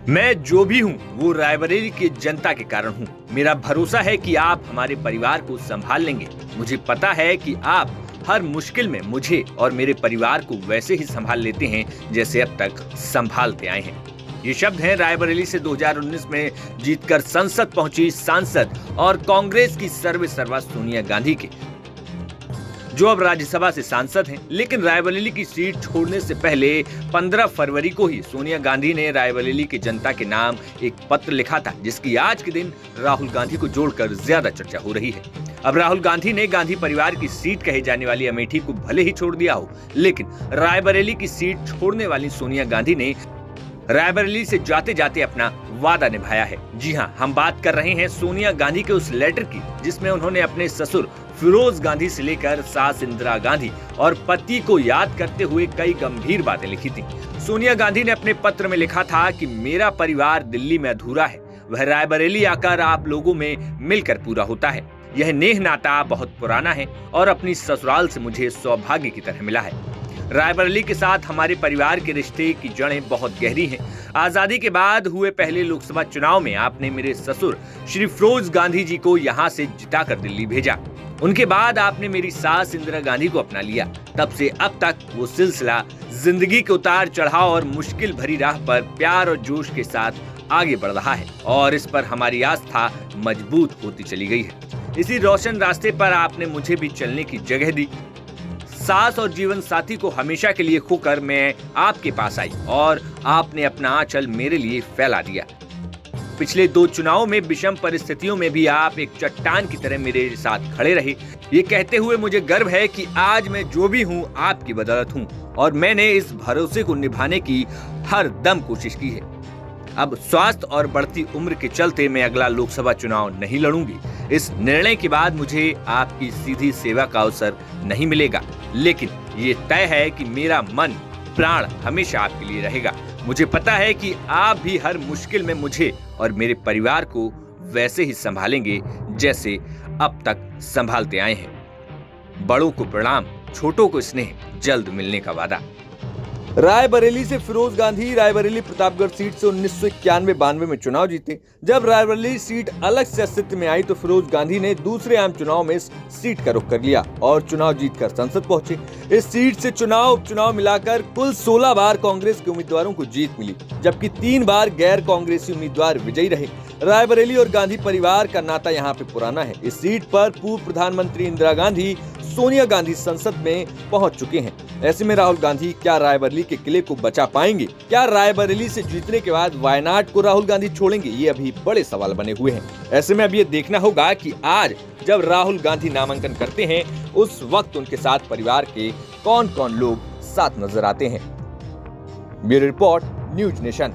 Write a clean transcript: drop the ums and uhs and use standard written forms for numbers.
मैं जो भी हूँ वो रायबरेली की जनता के कारण हूँ। मेरा भरोसा है कि आप हमारे परिवार को संभाल लेंगे। मुझे पता है कि आप हर मुश्किल में मुझे और मेरे परिवार को वैसे ही संभाल लेते हैं जैसे अब तक संभालते आए हैं। ये शब्द हैं रायबरेली से 2019 में जीतकर संसद पहुंची सांसद और कांग्रेस की सर्वेसर्वा सोनिया गांधी के, जो अब राज्यसभा से सांसद हैं। लेकिन रायबरेली की सीट छोड़ने से पहले 15 फरवरी को ही सोनिया गांधी ने रायबरेली की जनता के नाम एक पत्र लिखा था, जिसकी आज के दिन राहुल गांधी को जोड़कर ज्यादा चर्चा हो रही है। अब राहुल गांधी ने गांधी परिवार की सीट कही जाने वाली अमेठी को भले ही छोड़ दिया हो, लेकिन रायबरेली की सीट छोड़ने वाली सोनिया गांधी ने रायबरेली से जाते जाते अपना वादा निभाया है। जी हाँ, हम बात कर रहे हैं सोनिया गांधी के उस लेटर की जिसमें उन्होंने अपने ससुर फिरोज गांधी से लेकर सास इंदिरा गांधी और पति को याद करते हुए कई गंभीर बातें लिखी थी। सोनिया गांधी ने अपने पत्र में लिखा था कि मेरा परिवार दिल्ली में अधूरा है, वह रायबरेली आकर आप लोगों में मिलकर पूरा होता है। यह नेह नाता बहुत पुराना है और अपनी ससुराल से मुझे सौभाग्य की तरह मिला है। रायबरेली के साथ हमारे परिवार के रिश्ते की जड़ें बहुत गहरी हैं। आजादी के बाद हुए पहले लोकसभा चुनाव में आपने मेरे ससुर श्री फिरोज गांधी जी को यहाँ से जिताकर दिल्ली भेजा। उनके बाद आपने मेरी सास इंदिरा गांधी को अपना लिया। तब से अब तक वो सिलसिला जिंदगी के उतार चढ़ाव और मुश्किल भरी राह पर प्यार और जोश के साथ आगे बढ़ रहा है और इस पर हमारी आस्था मजबूत होती चली गई है। इसी रोशन रास्ते पर आपने मुझे भी चलने की जगह दी। सास और जीवन साथी को हमेशा के लिए खोकर मैं आपके पास आई और आपने अपना आंचल मेरे लिए फैला दिया। पिछले 2 चुनावों में विषम परिस्थितियों में भी आप एक चट्टान की तरह मेरे साथ खड़े रहे। ये कहते हुए मुझे गर्व है कि आज मैं जो भी हूँ आपकी बदौलत हूँ और मैंने इस भरोसे को निभाने की हर दम कोशिश की है। अब स्वास्थ्य और बढ़ती उम्र के चलते मैं अगला लोकसभा चुनाव नहीं लड़ूंगी। इस निर्णय के बाद मुझे आपकी सीधी सेवा का अवसर नहीं मिलेगा, लेकिन ये तय है कि मेरा मन प्राण हमेशा आपके लिए रहेगा। मुझे पता है कि आप भी हर मुश्किल में मुझे और मेरे परिवार को वैसे ही संभालेंगे जैसे अब तक संभालते आए हैं। बड़ों को प्रणाम, छोटों को स्नेह, जल्द मिलने का वादा। रायबरेली से फिरोज गांधी रायबरेली प्रतापगढ़ सीट से 1991-92 में चुनाव जीते। जब रायबरेली सीट अलग से अस्तित्व में आई तो फिरोज गांधी ने दूसरे आम चुनाव में इस सीट का रुख कर लिया और चुनाव जीतकर संसद पहुंचे। इस सीट से चुनाव उपचुनाव मिलाकर कुल 16 बार कांग्रेस के उम्मीदवारों को जीत मिली, जबकि 3 बार गैर कांग्रेसी उम्मीदवार विजयी रहे। रायबरेली और गांधी परिवार का नाता यहाँ पे पुराना है। इस सीट पर पूर्व प्रधानमंत्री इंदिरा गांधी, सोनिया गांधी संसद में पहुंच चुके हैं। ऐसे में राहुल गांधी क्या रायबरेली के किले को बचा पाएंगे? क्या रायबरेली से जीतने के बाद वायनाड को राहुल गांधी छोड़ेंगे? ये अभी बड़े सवाल बने हुए हैं। ऐसे में अब ये देखना होगा कि आज जब राहुल गांधी नामांकन करते हैं उस वक्त उनके साथ परिवार के कौन कौन लोग साथ नजर आते हैं। Bureau report, news nation.